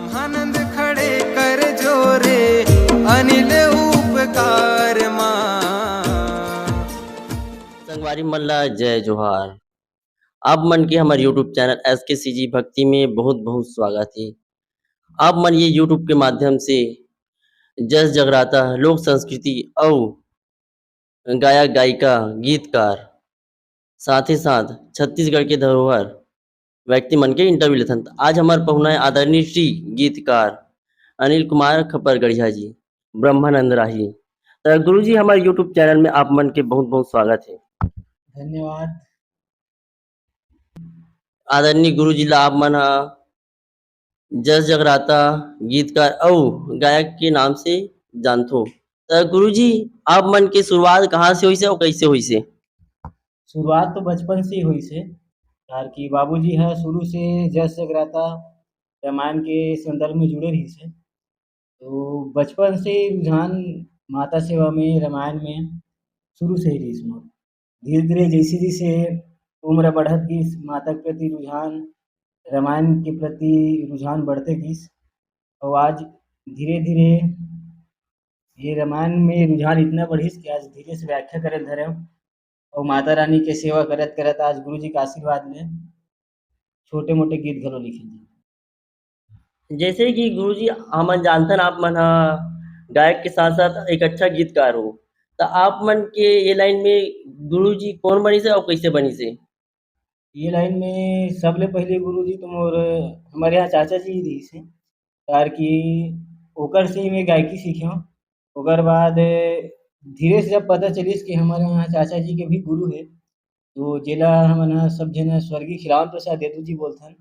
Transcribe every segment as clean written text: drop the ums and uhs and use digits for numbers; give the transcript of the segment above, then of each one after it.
ब्रह्मानंद खड़े कर जोरे अनिल उपकार मा संगवारी मल्ला जय जोहार। आप मन के हमारे यूट्यूब चैनल SKCG भक्ति में बहुत बहुत स्वागत है। आप मन ये यूट्यूब के माध्यम से जस जगराता लोक संस्कृति और गायक गायिका गीतकार साथ ही साथ छत्तीसगढ़ के धरोहर व्यक्ति मन के इंटरव्यू लेथन। आज हमारे पहुना है आदरणीय श्री गीतकार अनिल कुमार खपरगढ़िया जी, ब्रह्मानंद राही। तो गुरु जी हमारे यूट्यूब चैनल में आप मन के बहुत बहुत स्वागत है। धन्यवाद। आदरणीय गुरु जी ला आप मन हा जस जगराता गीतकार और गायक के नाम से जानथो। तो गुरु जी आप मन के शुरुआत कहाँ से हुई से और कैसे हुई से? शुरुआत तो बचपन से ही हुई से, कार की बाबूजी है शुरू से जस जगराता रामायण के संदर्भ में जुड़े रही से। तो बचपन से ही रुझान माता सेवा में रामायण में शुरू से ही रही इसमें। धीरे धीरे जैसे जैसे उम्र बढ़त गई माता के प्रति रुझान, रामायण के प्रति रुझान बढ़ते गई और आज धीरे धीरे ये रामायण में रुझान इतना बढ़िस कि आज धीरे से व्याख्या करे धरे और माता रानी के सेवा करत करत आज गुरु जी का आशीर्वाद ले छोटे मोटे गीत घलो लिखे। जैसे कि गुरु जी हम जानथन आप मन हा गायक के साथ साथ एक अच्छा गीतकार हो, तो आप मन के ये लाइन में गुरु जी कौन बनी से और कैसे बनी से? ये लाइन में सबले पहले गुरु जी तो मोर हमारे यहाँ चाचा जी रही से, कार की ओकर से ही मैं गायकी सीखे। ओकर बाद धीरे से जब पता चलिस कि हमारे यहाँ चाचा जी के भी गुरु है, तो जेला हमन ह सब झन स्वर्गीय खिलावन प्रसाद देतू जी बोलथन,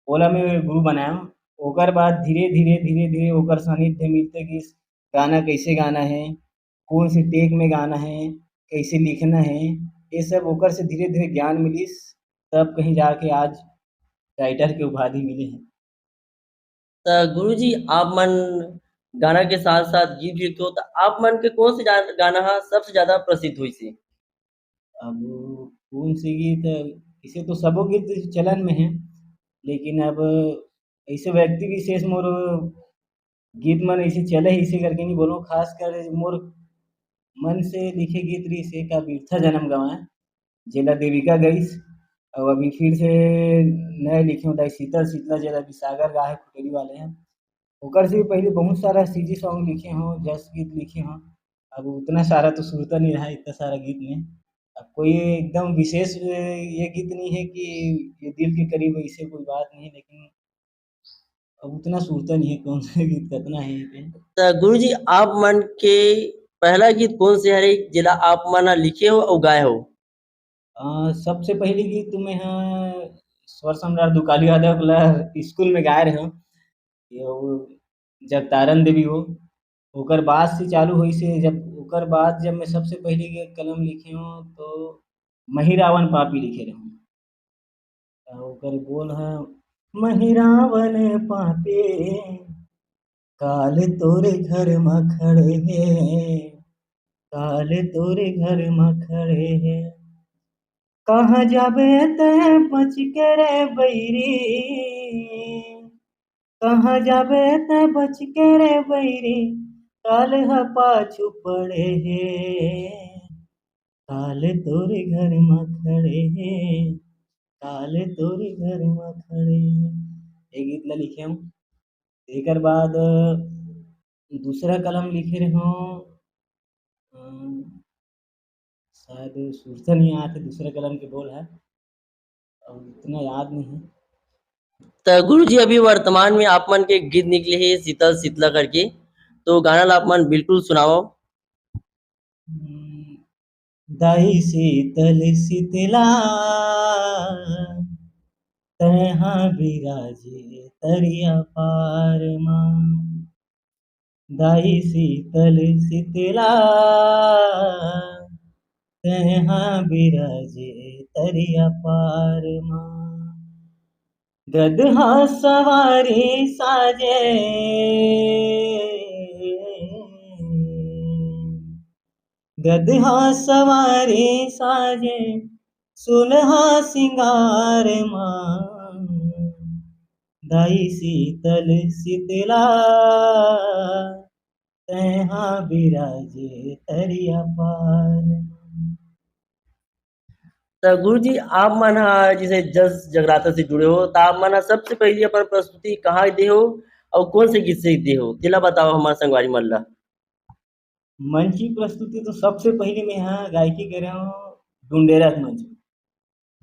ओला मैं गुरु बनाया। ओकर बाद धीरे धीरे धीरे धीरे ओकर सानिध्य मिलते गिस, गाना कैसे गाना है, कौन से टेक में गाना है, कैसे लिखना है, ये सब ओकर से धीरे धीरे ज्ञान मिलिस। तब कहीं जाके आज राइटर के उपाधि मिले हैं। तो गुरु जी आप मन गाना के साथ साथ गीत लिखते हो, तो आप मन के कौन से गाना हा सबसे ज्यादा प्रसिद्ध हुई से? अब कौन से गीत, इसे तो सबो गीत चलन में है, लेकिन अब ऐसे व्यक्ति विशेष मोर गीत मन ऐसे चले ऐसे करके नहीं बोलो, खास कर मोर मन से लिखे गीत रही से का बिरथा जन्म गवाए जेला देविका गईस और अभी फिर से नए लिखे होता है शीतल शीतला जेला विसागर गाहे खुटेरी वाले हैं। ओकर से भी पहले बहुत सारा सीजी सॉन्ग लिखे हों, जस गीत लिखे हों। अब उतना सारा तो सुरता नहीं रहा इतना सारा गीत में। अब कोई एकदम विशेष ये गीत नहीं है कि ये दिल के करीब है, ऐसे कोई बात नहीं है, लेकिन अब उतना सुरता नहीं है कौन सा गीत कितना है ये पे। तो गुरु जी आप मन के पहला गीत कौन से हरे जिला आप मन हा लिखे हो और गाए हो? सबसे पहली गीत तो मैं हाँ स्वर सम्राट दुकाली यादव ला स्कूल में गाए रहे हूँ। ये वो जगतारन देवी हो, ओकर बाद से चालू हुई से जब ओकर बाद जब मैं सबसे पहली कलम लिखे हूँ तो महिरावन पापी लिखे रहे हूँ। ओकर बोल है महिरावन पापी काल तोरे घर में खड़े हैं, काल तोरे घर में खड़े हैं, कहाँ जाबे ते बच के रे बैरी, कहाँ जाबे ते बच के रे बैरी, काल ह पाछू पड़े हे, काल तोरे घर में खड़े हे, काल तोरे घर में खड़े हे। ये गीत ला लिखे हूँ। एकर बाद दूसरा कलम लिखे रहे हूँ, शायद सुरता नहीं आते दूसरे कलम के बोल है और इतना याद नहीं है। तो गुरु जी अभी वर्तमान में आप मन के गीत निकले हैं शीतल शीतला करके, तो गाना ला आप मन बिल्कुल सुनाओ। दाई शीतल शीतला तहाँ बिराजे तरिया पार माँ, दाई शीतल शीतला तहाँ बिराजे तरिया पार माँ, गदहा सवारी साजे, गदहा सवारी साजे सुनहा सिंगार माँ, दाई शीतल शीतला तैहा बिराजे तरिया पार। तो गुरु जी आप मन हा जैसे जस जगराता से जुड़े हो तो आप मन हा सबसे पहले अपन प्रस्तुति कहाँ दे हो और कौन से गीत से दे हो तिला बताओ हमारे संगवारी मन ला। मंच की प्रस्तुति तो सबसे पहले मैं यहाँ गायकी कर रहा हूँ डुंडेरा के मंच में,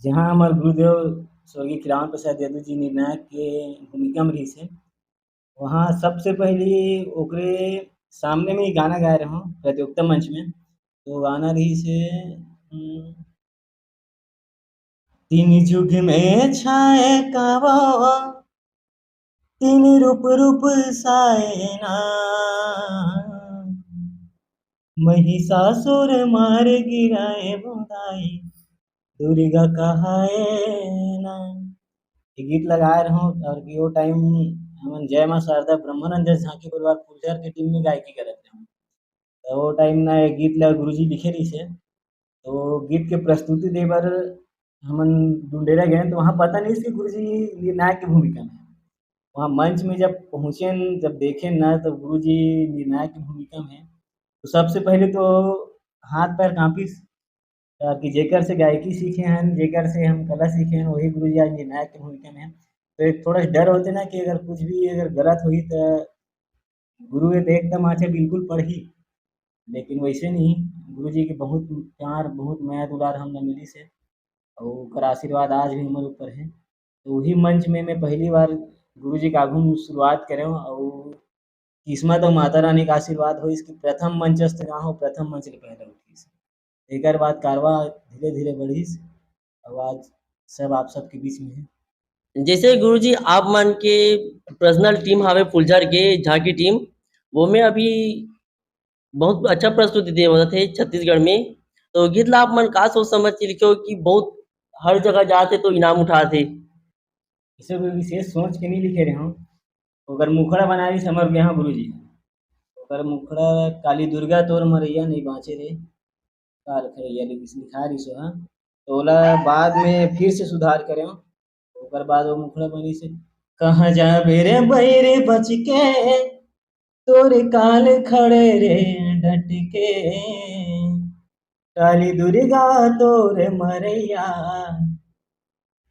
जहाँ हमारे गुरुदेव स्वर्गीय खिलावन प्रसाद यादव जी निर्णायक के भूमिका में रही से, वहाँ सबसे पहले ओकरे सामने में ही गाना गा रहा हूँ प्रतियोगिता मंच में। तो गाना रही से तीन जुग में छाए कावा तीन रूप रूप साए ना महिषासुर मार गिराए बुदाई दुर्गा कहाए ना। ये गीत लगा रहा हूँ और कि वो टाइम हमन जय माँ शारदा ब्रह्मानंद झांकी परिवार फुलझर के टीम में गायकी करत रहे। तो वो टाइम ना ये गीत ला गुरुजी लिखे रही से, तो गीत के प्रस्तुति दे बर हमन डुंडेरा गए तो वहाँ पता नहीं कि गुरुजी निर्णायक की भूमिका में है। वहाँ मंच में जब पहुँचे जब देखे ना तो गुरुजी निर्णायक की भूमिका में है, तो सबसे पहले तो हाथ पैर कांपिस कि जेकर से गायकी सीखे हैं जेकर से हम कला सीखे हैं वही गुरुजी आज निर्णायक की भूमिका में है। तो एक थोड़ा डर होते ना कि अगर कुछ भी अगर गलत हुई तो गुरु ये तो एकदम आचे बिल्कुल पढ़ी, लेकिन वैसे नहीं। गुरुजी के बहुत प्यार बहुत माया दुलार हमने मिली से और ओकर आशीर्वाद आज भी हमारे ऊपर है। तो वही मंच में मैं पहली बार गुरुजी के आगू में शुरुआत करे हूँ और किस्मत और माता रानी का आशीर्वाद हो इसकी प्रथम मंचस्थ जहाँ हो प्रथम मंच ले पहले उठी एक बाद कारवा धीरे धीरे बढ़ीस और आज सब आप सबके बीच में है। जैसे गुरु जी आप मन के पर्सनल टीम हावे फुलझर के झांकी टीम वो में अभी बहुत अच्छा प्रस्तुति दे होता थे छत्तीसगढ़ में। तो गीत ला आप मन का सोच समझ के लिखो कि बहुत हर जगह जाते तो इनाम उठाते। इसे कोई विशेष सोच के नहीं लिखे रहे हूँ। अगर मुखड़ा बना रही समर गया गुरु जी अगर मुखड़ा काली दुर्गा तोर मरैया नहीं बाँचे रे काल खरैया लिखा रही सो हाँ। तो ओला बाद में फिर से सुधार करे ओकर बाद वो मुखड़ा बनी से कहाँ जा बेरे बैरे बच के तोरे काल खड़े रे डट के काली दुर्गा तोरे मरैया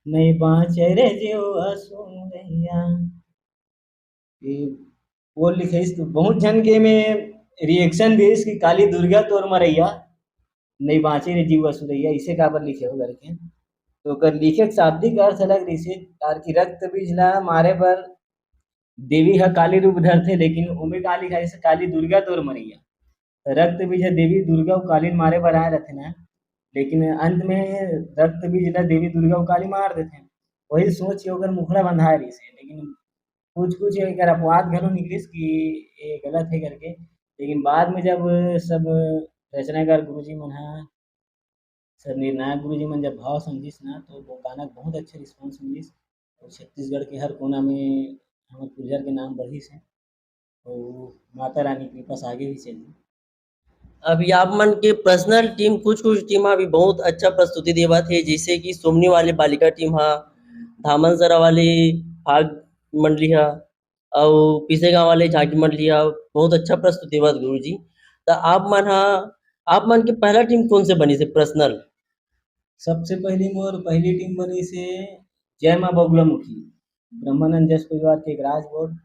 नहीं बाँचे रे जीव असुरैया। ये वो लिखे तो बहुत जन के में रिएक्शन दे कि काली दुर्गा तोर मरैया नहीं बाँचे रे जीव असुरैया इसे काबर लिखे हो करके। तो ओकर लिखे के शाब्दिक अर्थ अलग रहिसे तार की रक्त बीज ला मारे बर देवी ह काली रूप धरथे लेकिन ओमे का लिखा जैसे काली दुर्गा तोर मरैया रक्त बीज है देवी दुर्गा और काली मारे बर आए रहथे ना, लेकिन अंत में रक्त बीज ला देवी दुर्गा और काली मार देथे। वही सोच के ओकर मुखड़ा बंधाए रहिस है, लेकिन कुछ कुछ एकर अपवाद घलो निकलिस कि ये गलत है करके। लेकिन बाद में जब सब रचनाकार गुरुजी मन हा सर निर्णायक गुरुजी मन जब भाव समझिस ना तो वो गाना के बहुत अच्छे रिस्पॉन्स मिलिस और छत्तीसगढ़ के हर कोना में हमर फुलझर के नाम बढ़िस है और माता रानी के कृपा से आगे भी चली। अभी आप मन के पर्सनल टीम कुछ कुछ टीम अभी बहुत अच्छा प्रस्तुति देवा थे जैसे कि सोमनी वाले बालिका टीम हा धामन सरा वाले भाग मंडली हा और पीसे गांव वाले झांकी मंडली हा बहुत अच्छा प्रस्तुति देवा गुरु जी। तो आप मन के पहला टीम कौन से बनी से पर्सनल। सबसे पहली मोर पहली टीम बनी से जय माँ बगुलामुखी ब्रह्मानंद जस परिवार के एक राज बोर्ड।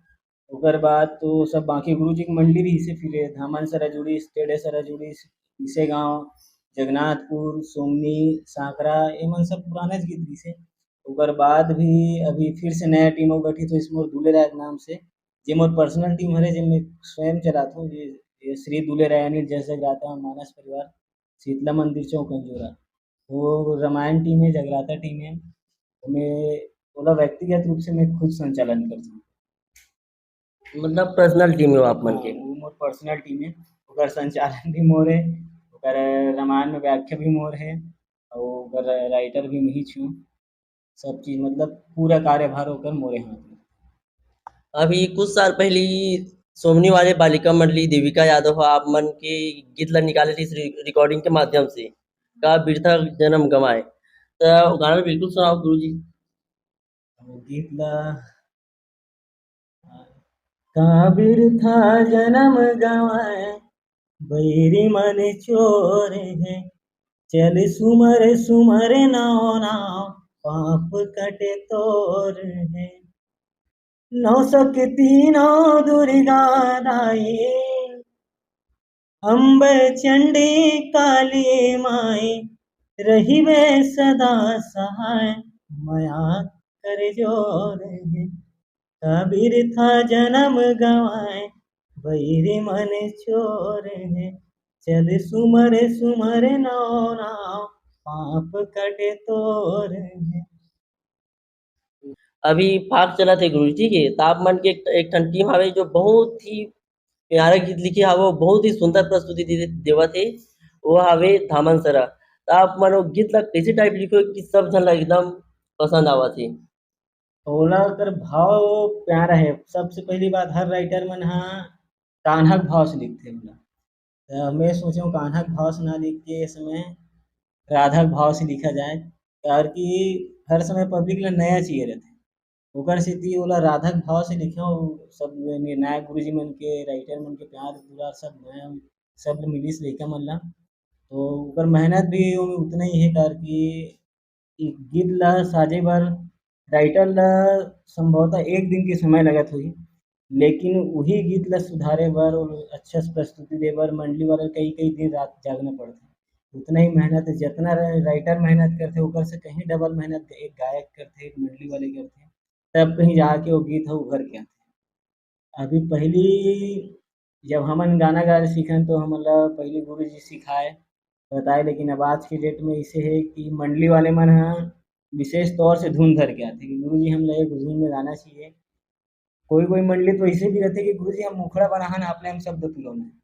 ओकर बाद तो सब बाकी गुरु जी की मंडली रही से फिर धामन सरा जुड़ीस टेढ़े सरा जुड़ीस इसे गाँव जगन्नाथपुर सोमनी सांकरा एमन सब पुराने गीत रही से। ओकर बाद भी अभी फिर से नया टीम हो गठी तो इस मोर दुले राय के नाम से जे मोर पर्सनल टीम हरे जे मैं स्वयं चलाता हूँ ये श्री दुले राय अनिल जस जगराता मानस परिवार शीतला मंदिर चौक अंजोरा। वो रामायण टीम है जगराता टीम है मैं ओला व्यक्तिगत रूप से मैं खुद संचालन करता हूँ। मतलब पर्सनल टीम है आप मन के। वो मोर पर्सनल टीम है ओकर संचालन भी मोर है ओकर रामायण में व्याख्या भी मोर है और ओकर राइटर भी मैं ही छूँ। सब चीज़ मतलब पूरा कार्यभार होकर मोरे हाथ में। अभी कुछ साल पहले सोमनी वाले बालिका मंडली देविका यादव आप मन के गीत ला निकाले थी इस रिकॉर्डिंग के माध्यम से का बिरथा जन्म गवाए तो गाना बिल्कुल सुनाओ गुरु जी। गीत ला काबिर था जन्म गवाए, बैरी मन चोर है, चल सुमर सुमर नाव नाव, पाप कटे तोर है। नौ सकती नौ दुर्गा दाई, अम्ब चंडी काली माई, रहिबे सदा सहाय, माया कर जोर है। कबीर था जन्म गवाए, बैरी मन चोर है, चल सुमर सुमर नाव नाव, पाप कटे तोर है। अभी फाग चला थे गुरु जी, ठीक है। तो आप मन के एक ठन टीम हवे जो बहुत ही प्यारा गीत लिखे हवे, वो बहुत ही सुंदर प्रस्तुति देवत है, वो हवे धामन सरा। तो आप मन वो गीत ला कैसे टाइप लिखो कि सब जन ला एकदम पसंद आवत है। ओला कर भाव प्यारा है। सबसे पहली बात, हर राइटर मन हा कान्हा के भाव से लिखथे ओला। तो मैं सोचूं कान्हा के भाव से ना लिख के इस समय राधा के भाव से लिखा जाए, कार कि हर समय पब्लिक ला नया चाहिए रहथे। ओकर सेती ओला राधा के भाव से लिखे, सब निर्णायक गुरुजी मन के, राइटर मन के प्यार दुलार सब नया सब मिलिस लइका मन ला। तो ओकर मेहनत भी ओमे उतना ही है, कार कि एक गीत ला साजे बर राइटर ला संभवतः एक दिन के समय लगत होही, लेकिन वही गीत ला सुधारे बर और अच्छा से प्रस्तुति दे बर मंडली वाला कई कई दिन रात जागना पड़थे। उतना ही मेहनत है, जितना राइटर मेहनत करथे ओकर से कहीं डबल मेहनत एक गायक करथे, एक मंडली वाले करथे, तब कहीं जाके वो गीत ह उभर के आथे। अभी पहली जब हमन गाना गाए सीखन तो हमन ला पहले गुरुजी सिखाए बताए, लेकिन अब आज के डेट में ऐसे है कि मंडली वाले मन ह विशेष तौर से धुन धर के आथे कि गुरुजी हमला एक धुन में गाना चाहिए। कोई कोई मंडली तो ऐसे भी रहथे कि गुरुजी हम मुखड़ा बनाहन आपले हम शब्द तुलना है।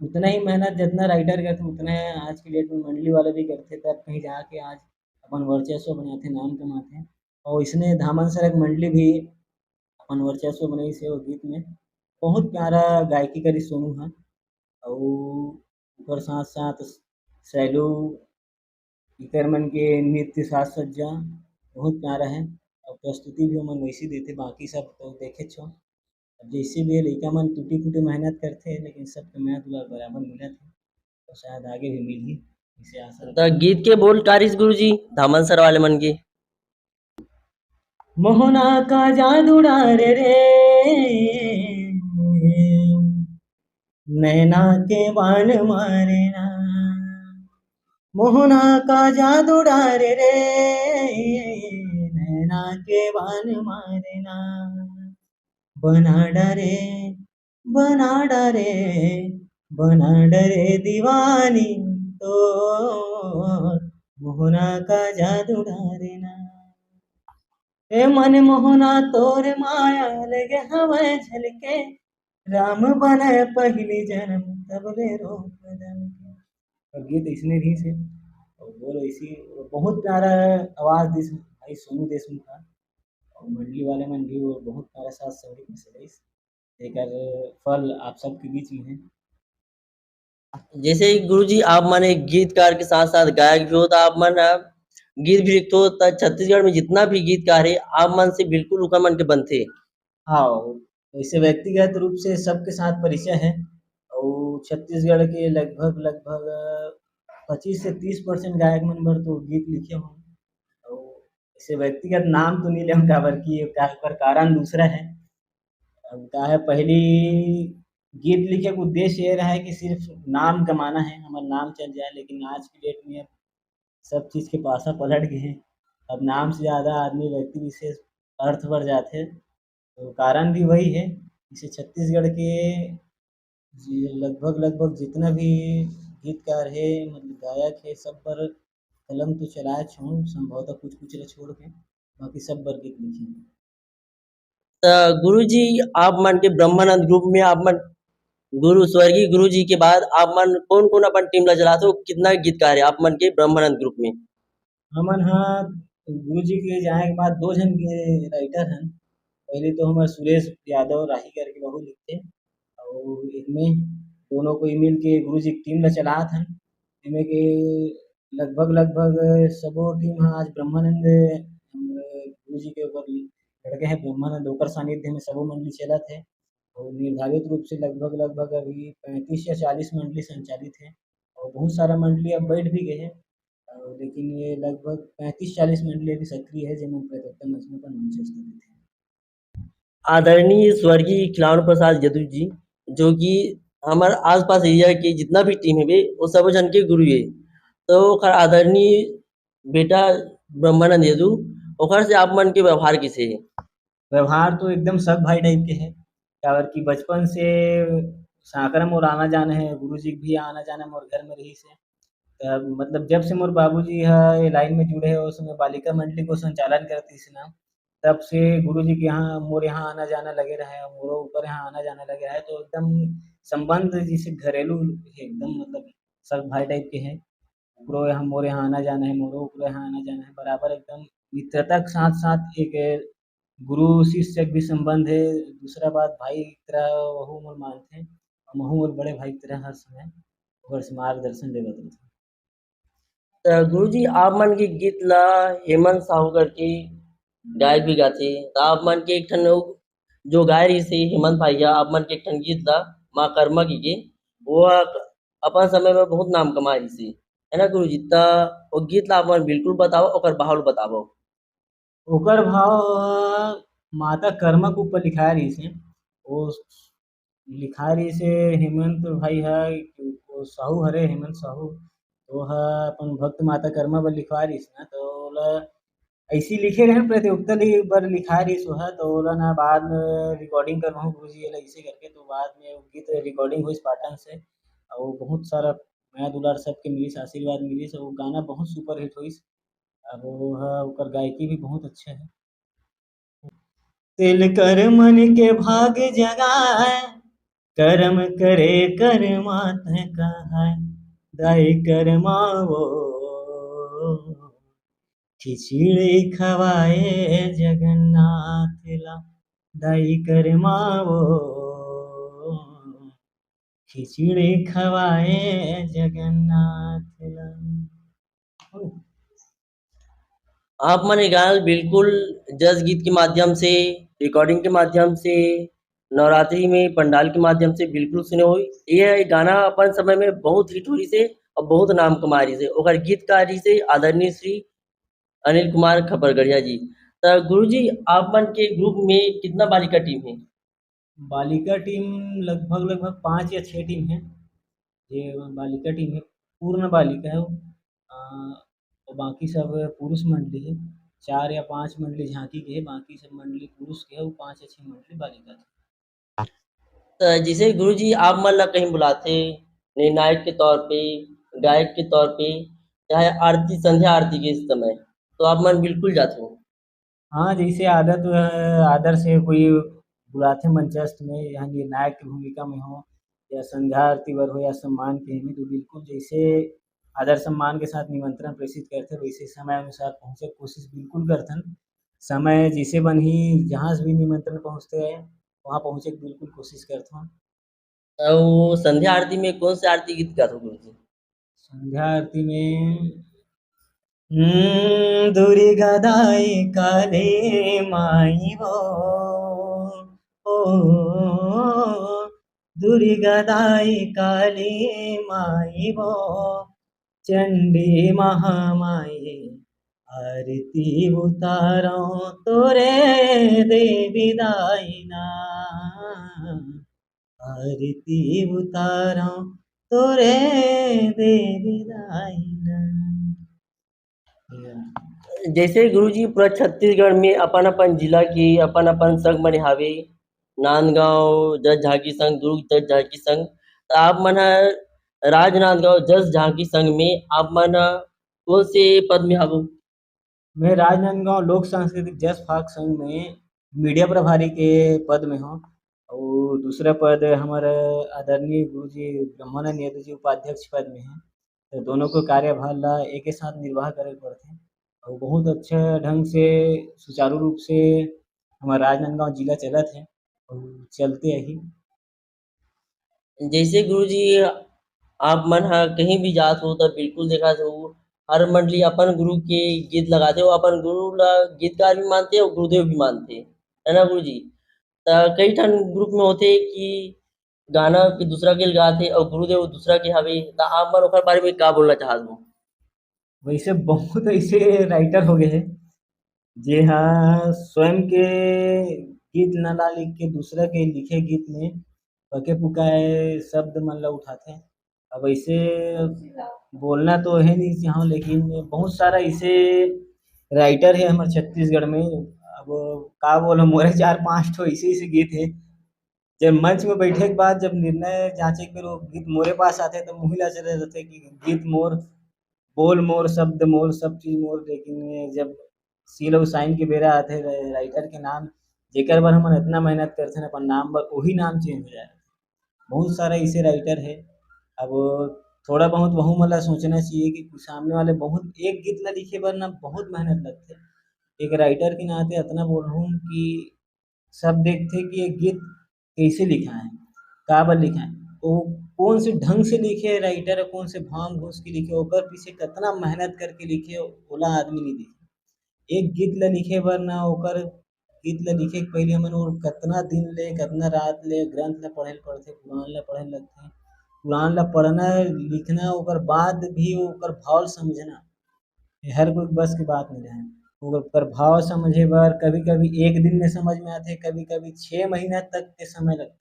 उतना ही मेहनत जितना राइटर करथे उतना आज की डेट में मंडली वाले भी करथे, तब कहीं जाके आज अपन वर्चस्व बनाथे, नाम कमाथे। और इसने धामन सरक मंडली भी अपन वर्चस्व बनाइस हे ओ गीत में। बहुत प्यारा गायकी करी सोनू ह। अउ ओकर साथ-साथ सैलू इकर मन के नृत्य साज-सज्जा बहुत प्यारा है, और प्रस्तुति भी ओमन वैसी देथे, बाकी सब तो देखेच हो। अब जइसे भी हे लइका मन टूटी-फूटी मेहनत करथे, लेकिन सबके मेहनत ल बराबर मिलत हे, तो शायद आगे भी मिलही, इसे आशा तो रखत हूँ। गीत के बोल कारिस गुरु जी धामन सर वाले मन के। मोहना का जादू डार रे, नैना के बाण मारे ना, मोहना का जादू डार रे, नैना के बाण मारे ना, बना डरे बना डरे बना डरे दीवानी तो, मोहना का जादू डारे ना। ए मन मोहना तोर माया लगे हवै झलके, राम बने पहली जन्म तब ले रूप बदल के। और गीत इसने भी से और बोल ऐसी बहुत प्यारा आवाज दिस भाई सोनू देशमुख का। और मंडली वाले मन भी वो बहुत प्यारा साथ संगीत में सजाइस, एकर फल आप सबके बीच में है। जैसे गुरु जी आप मन एक गीतकार के साथ साथ गायक भी हो, तो आप मन गीत भी लिखते हो, तो छत्तीसगढ़ में जितना भी गीतकार है आप मन से बिल्कुल उकर मन के बनते। हाँ, वैसे व्यक्तिगत रूप से सबके साथ परिचय है, और छत्तीसगढ़ के लगभग लगभग 25 से 30% गायक मन बर तो गीत लिखे हों। और ऐसे व्यक्तिगत नाम तो नहीं लेहूँ काबर कि ओकर कारण दूसरा है। अब का है, पहली गीत लिखे का उद्देश्य ये रहा है कि सिर्फ नाम कमाना है, हमारा नाम चल जाए, लेकिन आज की डेट में सब चीज़ के पासा पलट गए हैं। अब नाम से ज़्यादा आदमी व्यक्ति विशेष अर्थ बढ़ जाते, तो कारण भी वही है। जैसे छत्तीसगढ़ के लगभग लगभग जितना भी गीतकार है, मतलब गायक है, सब पर कलम तो चलाए छोड़, संभवतः कुछ कुछ ला छोड़ के बाकी सब पर गीत लिखे हैं। तो गुरु जी आप मन के ब्रह्मानंद ग्रुप में आप मन गुरु स्वर्गीय गुरु जी के बाद आप मन कौन कौन अपन टीम ला चलाते हो, कितना गीतकार है आप मन के ब्रह्मानंद ग्रुप में। हमन हाँ गुरु जी के जाए के बाद दो जन के राइटर हैं। पहले तो हमारे सुरेश यादव राही करके बहुत लिखते, और इनमें दोनों को मिल के गुरु जी की टीम ला चलात हन। इनमें के लगभग लगभग सबो टीम हाँ आज ब्रह्मानंद गुरु जी के ऊपर लड़के हैं ब्रह्मानंद ओकर सानिध्य में सबो मंडली चलत है और निर्धारित रूप से लगभग अभी 35 या 40 मंडली संचालित है और बहुत सारा मंडली अब बैठ भी गए हैं। लेकिन ये लगभग 35-40 मंडली अभी सक्रिय है जिनमें प्रताप मंच में अपन मंच स्थापित है। आदरणीय स्वर्गीय खिलावन प्रसाद यदु जी, जो कि हमारे आसपास एरिया के जितना भी टीम है बे वो सब जन के गुरु है। तो ओकर आदरणीय बेटा ब्रह्मानंद यदु, ओकर से आप मन के व्यवहार किसे है? व्यवहार तो एकदम सब भाई टाइप के है, काबर कि बचपन से साकरा मोर आना जाना है, गुरुजी के भी आना जाना मोर घर में रही से। मतलब जब से मोर बाबूजी ह ये लाइन में जुड़े हे उस समय बालिका मंडली को संचालन करतिस ना, तब से गुरुजी के यहाँ मोर यहाँ आना जाना लगे रहा है, मोरो ऊपर यहाँ आना जाना लगे रहा है, तो एकदम संबंध जैसे घरेलू है एकदम, मतलब सब भाई टाइप के हैं। ओकरो यहाँ मोर यहाँ आना जाना है, मोरो ओकरो यहाँ आना जाना है, बराबर एकदम मित्रता के साथ-साथ एक गुरु शिष्य के भी संबंध है। दूसरा बात भाई की तरह वहू मोर मानथे और महू मोर बड़े भाई की तरह हर समय ओकर से मार्गदर्शन लेवत रथे। गुरुजी आप मन के गीत ला हेमंत साहू करके गायक भी गाथे, तो आप मन के एक ठन जो गाय रही से हेमंत भैया आप मन के एक ठन गीत ला माँ कर्मा की वो अपन समय में बहुत नाम कमा रही से, है ना गुरुजी? त वो गीत ला आप मन बिल्कुल बताओ, ओकर भाव ला बतावो। ओकर भाव माता कर्मा के ऊपर लिखाए रहिस हे। वो लिखाए रहिस हे हेमंत भाई ह वो साहू हरे हेमंत साहू, तो ह अपन भक्त माता कर्मा बर लिखवाए रहिस ना, तो ओला ऐसे लिखे रहें प्रतियोगिता बर लिखाए रहिस ओहा, तो ओला ना बाद में रिकॉर्डिंग करवाहूँ गुरुजी एला ऐसे करके, तो बाद में वो गीत रिकॉर्डिंग होइस पाटन से और बहुत सारा माया दुलार सबके मिलिस, आशीर्वाद मिलिस और वो गाना बहुत सुपर हिट होइस। अब वो ह ओकर गायकी भी बहुत अच्छा है। तिल कर मन के भाग जगाए, कर्म करे कर्मात कहाय, दाई कर्मावो खिचड़ी खवाए जगन्नाथ ला, दाई कर्मावो खिचड़ी खवाए जगन्नाथ ला। आप मन ये गाना बिल्कुल जस गीत के माध्यम से, रिकॉर्डिंग के माध्यम से, नवरात्रि में पंडाल के माध्यम से बिल्कुल सुने होई। ये गाना अपन समय में बहुत हिट होई से और बहुत नाम कमा रही से। ओकर गीतकार रही से आदरणीय श्री अनिल कुमार खपरगढ़िया जी। तो गुरुजी आप मन के ग्रुप में कितना बालिका टीम है? बालिका टीम लगभग 5 या 6 टीम है। ये बालिका टीम है, पूर्ण बालिका है वो। और बाकी सब पुरुष मंडली है। 4 या 5 मंडली झांकी के है, बाकी सब मंडली पुरुष के है, वो 5 या 6 मंडली बालिका के। तो जैसे गुरुजी आप मन ला कहीं बुलाथे निर्णायक के तौर पे, गायक के तौर पे, चाहे आरती संध्या आरती के समय, तो आप मन बिल्कुल जाते हो। हाँ, जैसे आदर से कोई बुलाथे मंचस्थ में या निर्णायक की भूमिका में हो या संध्या आरती बर हो या सम्मान के में, तो बिल्कुल जैसे आदर सम्मान के साथ निमंत्रण प्रेषित करथे वैसे समय अनुसार पहुँचे के कोशिश बिल्कुल करथन। समय जैसे बनही जहाँ से भी निमंत्रण पहुँचते हैं वहाँ पहुँचे के बिल्कुल कोशिश करथन। और संध्या आरती में कौन सी आरती गीत गाते हो गुरुजी? संध्या आरती में दुर्गा दाई काली माई वो ओ दुर्गा दाई काली माई वो चंडी महामाई आरती उतारो तोरे देवी दाईना आरती उतारो तोरे देवी दाईना। जैसे गुरुजी पूरा छत्तीसगढ़ में अपन अपन जिला के अपन अपन संघ बने हावे, नांदगांव जस झांकी संघ, दुर्ग जस झांकी संघ। तो आप मन ह राजनांदगांव जस झांकी संघ में आप मन ह कौन से पद में हावो? मैं राजनांदगांव लोक सांस्कृतिक जस फाक संघ में मीडिया प्रभारी के पद में हूँ और दूसरा पद हमारे आदरणीय गुरुजी ब्रह्मानंद यादव जी उपाध्यक्ष पद में हैं। तो दोनों को कार्यभार ला एक ही साथ निर्वाह करे पड़थे और बहुत अच्छा ढंग से सुचारू रूप से हमारा राजनांदगांव जिला चलत है और चलते ही। जैसे गुरुजी आप मन ह कहीं भी जात हो तो बिल्कुल देखत हो हर मंडली अपन गुरु के गीत लगाते हो, अपन गुरु ला गीतकार भी मानते और गुरुदेव भी मानते। है ना गुरु जी। कई ठन ग्रुप में होथे कि गाना के दूसरा के गाथे और गुरुदेव दूसरा के हवे, त आप मन ओकर बारे में का बोलना चाहत हो? वैसे बहुत ऐसे राइटर हो गए हैं जी हाँ, स्वयं के गीत न ला लिख के दूसरा के लिखे गीत में पके पुकाए शब्द मन ला उठाथे। अब ऐसे बोलना तो है नहीं चाहूँ, लेकिन बहुत सारा ऐसे राइटर है हमारे छत्तीसगढ़ में। अब का बोलो, मोरे 4-5 ठो ऐसे-ऐसे गीत है, जब मंच में बैठे के बाद जब निर्णय जांचे के वो गीत मोरे पास आथे तो मुँह ला चले जाथे कि गीत मोर, बोल मोर, शब्द मोर, सब चीज़ मोर। लेकिन जब सील अउ साइन के बेरा आथे राइटर के नाम जेकर बर हमन इतना मेहनत करथन अपन नाम बर, वही नाम चेंज हो जाए। बहुत सारा ऐसे राइटर है। अब थोड़ा बहुत वहू मन ला सोचना चाहिए कि सामने वाले बहुत एक गीत ला लिखे बर ना बहुत मेहनत लगथे। एक राइटर के नाते इतना बोल रहा हूँ कि सब देखते कि ये गीत कैसे लिखा है, का बर लिखा है, वो कौन से ढंग से लिखे राइटर, कौन से भाव घोष के लिखे, ओकर पीछे कितना मेहनत करके लिखे ओला आदमी नहीं दिखे। एक गीत ला लिखे बर ना ओकर गीत ला लिखे के पहिले हमन और कितना दिन ले कितना रात ले ग्रंथ ला पढ़े ल पड़थे, पुराण ला पढ़े ल लगथे। पुराण ला पढ़ना लिखना ओकर बाद भी ओकर भाव ल समझना ये हर कोई बस की बात नहीं है। ओकर भाव समझे बर कभी-कभी 1 दिन में समझ में आथे, कभी-कभी 6 महीना तक के समय लगथे।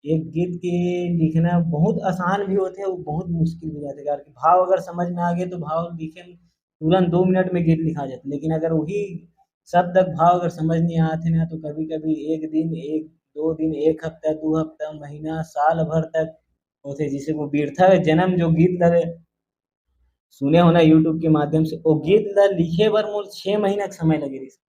एक गीत के लिखना बहुत आसान भी होथे और बहुत मुश्किल भी जाथे, काबर कि भाव अगर समझ में आ गए तो भाव लिखे में तुरंत 2 मिनट में गीत लिखा जाथे। लेकिन अगर वही शब्द का भाव अगर समझ नहीं आथे ना तो कभी-कभी 1 दिन, 1-2 दिन, 1 हफ्ता, 2 हफ्ता, महीना, साल भर तक होथे। जैसे वो बिरथा जन्म जो गीत ल सुने हो ना यूट्यूब के माध्यम से, वो गीत ल लिखे बर मोर 6 महीना के समय लगे रहिस।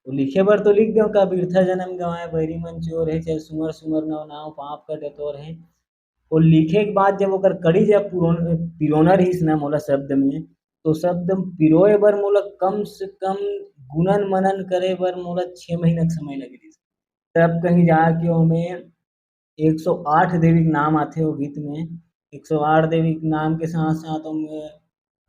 तो लिखे बर तो लिख देव का बिरथा जन्म गवाए बैरी मन चोर है, चाहे सुमर सुमर नव नाव पाप कटे तोर है। वो लिखे के बाद जब ओकर कड़ी जब पिरोना रहिस ना मोला शब्द में, तो शब्द पिरोए बर मोला कम से कम गुणन मनन करे बर मोला 6 महीना के समय लगे रहिस। तब कहीं जाके ओमे 108 देवी के नाम आथे वो गीत में। 108 देवी के नाम के साथ-साथ ओमे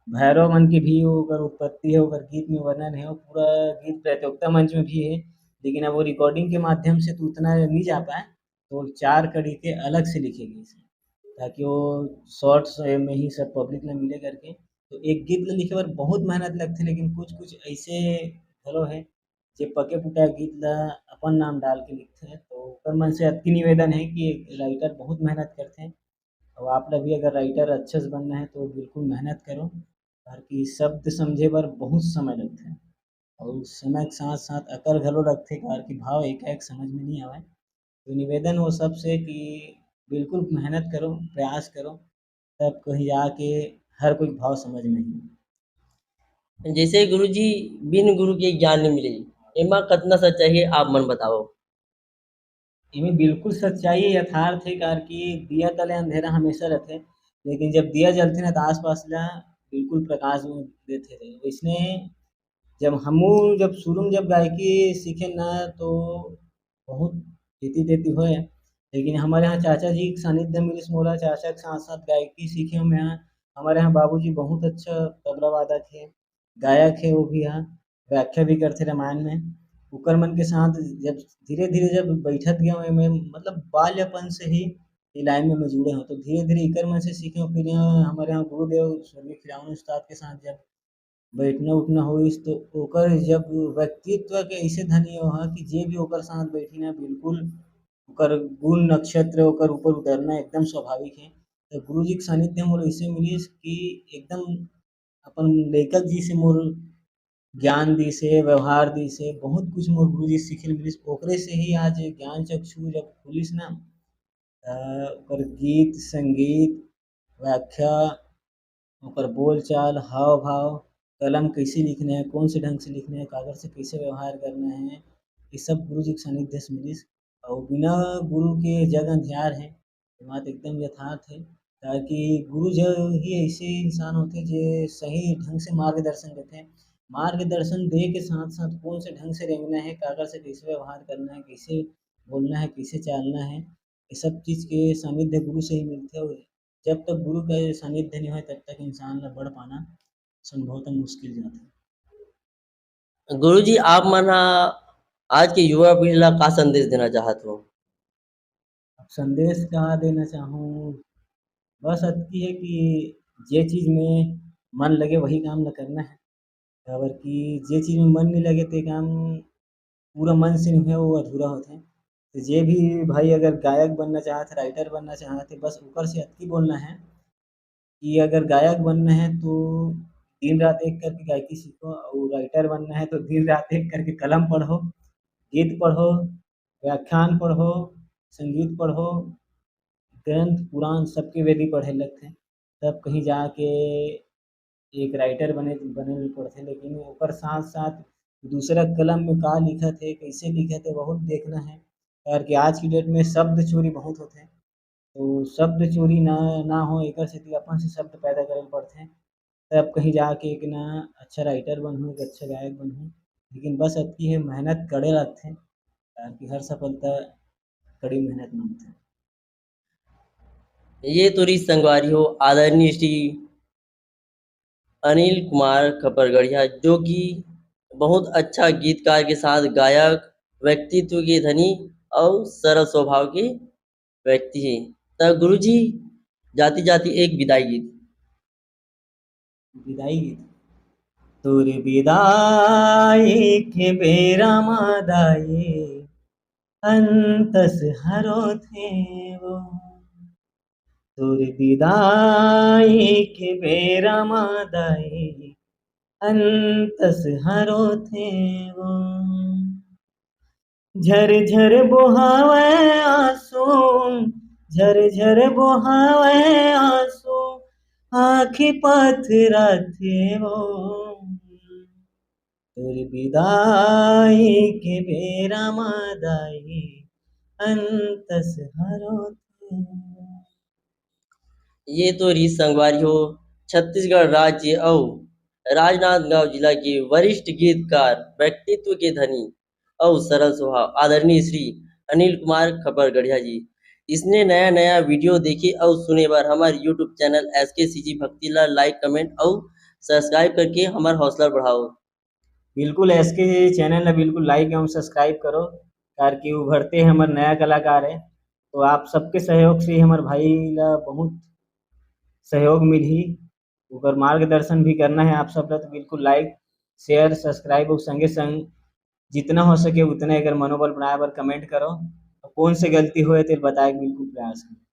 भैरव मन की भी ओकर उत्पत्ति है, ओकर गीत में वर्णन है, वो पूरा गीत प्रतियोगिता मंच में भी है। लेकिन अब वो रिकॉर्डिंग के माध्यम से तो उतना नहीं जा पाए, तो 4 कड़ी के अलग से लिखे गए थे, ताकि वो शॉर्ट्स में ही सब पब्लिक ल मिले करके। तो एक गीत ल लिखे बर बहुत मेहनत लगथे, लेकिन कुछ-कुछ ऐसे घलो है, जे पके-पुकाए गीत ल अपन नाम डाल के लिखथे। तो ओकर मन से अति निवेदन है कि राइटर बहुत मेहनत करथे और आप लोग भी अगर राइटर अच्छे से बनना है तो बिल्कुल मेहनत करो। ताकि शब्द समझे बर बहुत समय लगथे और समय के साथ-साथ अकल घलो लगथे, काबर कि भाव एकाएक समझ में नहीं आवय। तो निवेदन हो सबसे कि बिल्कुल मेहनत करो, प्रयास करो, तब कहीं जाके हर कोई भाव समझ में ही। जैसे गुरुजी बिन गुरु के ज्ञान नहीं मिले, एमा कतना सच्चाई है आप मन बताओ? इमे बिल्कुल सच्चाई यथार्थ है, काबर कि दिया तले अंधेरा हमेशा रथे, लेकिन जब दिया जलथे ना तो आस-पास ला बिल्कुल प्रकाश देथे। वैसने जब हमू जब शुरू में जब गायकी सीखे ना तो बहुत खेती-तेती होए, लेकिन हमारे यहाँ चाचा जी के सानिध्य मिलिस मोला, चाचा के साथ-साथ गायकी सीखे मैं यहाँ। हमारे यहाँ बाबूजी बहुत अच्छा तबला वादक है, गायक है वो भी यहाँ, व्याख्या भी करथे रामायण में। ओकर मन के साथ जब धीरे-धीरे जब बैठत गया मैं मतलब बाल्यपन से ही ये लाइन में मैं जुड़े हूँ, तो धीरे-धीरे एकर मन से सीखे हूँ। फिर यहाँ हमारे यहाँ गुरुदेव स्वर्गीय खिलौना उस्ताद के साथ जब बैठना-उठना होइस तो ओकर जब व्यक्तित्व के अइसे धनी ओहा कि जे भी ओकर साथ बैठी ना बिल्कुल ओकर गुण नक्षत्र ओकर ऊपर उतरना एकदम स्वाभाविक है। तो गुरुजी के सानिध्य मोर अइसे मिलिस कि एकदम अपन लेखक जी से मोर ज्ञान दिस हे, व्यवहार दिस हे, बहुत कुछ मोर गुरुजी से सीखे ल मिलिस। ओकरे से ही आज ज्ञान चक्षु जब खुलिस ना ओकर गीत, संगीत, व्याख्या, ओकर बोल-चाल, हाव-भाव, कलम कैसे लिखना है, कौन से ढंग से लिखना है, कागज से कैसे व्यवहार करना है, ये सब गुरुजी के सानिध्य से मिलिस। और बिना गुरु के जग अंधियार है, ये बात एकदम यथार्थ है। ताकि गुरु जो ही ऐसे इंसान होथे जे सही ढंग से मार्गदर्शन देथे। मार्गदर्शन देय के साथ-साथ कौन से ढंग से रेंगना है, काकर से कैसे व्यवहार करना है, कैसे बोलना है, कैसे चालना है, ये सब चीज़ के सानिध्य गुरु से ही मिलथे। और जब तक गुरु का सानिध्य नहीं होय तब तक इंसान ला बढ़ पाना संभवतः मुश्किल जाथे। गुरुजी आप मन ह आज के युवा पीढ़ी ला का संदेश देना चाहत हो? अब संदेश का देना चाहूँ, बस अतकी है कि जे चीज़ में मन लगे वही काम ल करना है। काबर कि जे चीज़ में मन नहीं लगे ते काम पूरा मन से नहीं है वो अधूरा होथे। तो जे भी भाई अगर गायक बनना चाहत है, राइटर बनना चाहत है, बस ओकर से अतकी बोलना है कि अगर गायक बनना है तो दिन-रात एक करके गायकी सीखो और राइटर बनना है तो दिन-रात एक करके कलम पढ़ो, गीत पढ़ो, व्याख्यान पढ़ो, संगीत पढ़ो, ग्रंथ, पुराण सबके वेदी पढ़े लगथे। तब कहीं जाके एक राइटर बने ले पड़थे लेकिन ओकर साथ-साथ दूसरा कलम में का लिखत हे, कइसे लिखत हे बहुत देखना है। काबर कि आज की डेट में शब्द चोरी बहुत होथे। तो शब्द चोरी ना हो एकर सेती अपन से शब्द पैदा करे ले पड़थे। तब कहीं जाके एक ना अच्छा राइटर बनहूँ, एक अच्छा गायक बनहूँ। लेकिन बस अतकी है मेहनत करे लगथे ताकि हर सफलता कड़ी मेहनत माँगथे। ये तो रही संगवारी हो आदरणीय श्री अनिल कुमार खपरगढ़िया, जो कि बहुत अच्छा गीतकार के साथ गायक, व्यक्तित्व के धनी और सरल स्वभाव के व्यक्ति हैं। तब गुरुजी जाति जाति एक विदाई गीत। विदाई गीत तोर विदाई के बेरा म दाई अंतस हरो थे वो तोर विदाई के बेरा म दाई अंतस हरो थे वो झर बोहावे आंसू झर बोहावे आंसू आँखी पथराथे वो तोर विदाई के बेरा म दाई अंतस हरो थे। ये तो रही संगवारी हो छत्तीसगढ़ राज्य और राजनांदगांव जिला के वरिष्ठ गीतकार, व्यक्तित्व के धनी और सरल स्वभाव आदरणीय श्री अनिल कुमार खपरगढ़िया जी। इसने नया नया वीडियो देखे और सुने बार हमारे यूट्यूब चैनल SKCG भक्ति ला लाइक कमेंट और सब्सक्राइब करके हमारा हौसला बढ़ाओ। बिल्कुल एसके चैनल ला बिल्कुल लाइक एवं सब्सक्राइब करो ताकि उभरते हमर नया कलाकार है तो आप सबके सहयोग से हमर भाई ला बहुत सहयोग मिलही ओकर मार्गदर्शन भी करना है आप सब ला तो बिल्कुल लाइक शेयर सब्सक्राइब और संगे संग जितना हो सके उतना अगर मनोबल बनाए बर कमेंट करो और कौन से गलती होए ते बताए के बिल्कुल प्रयास करो।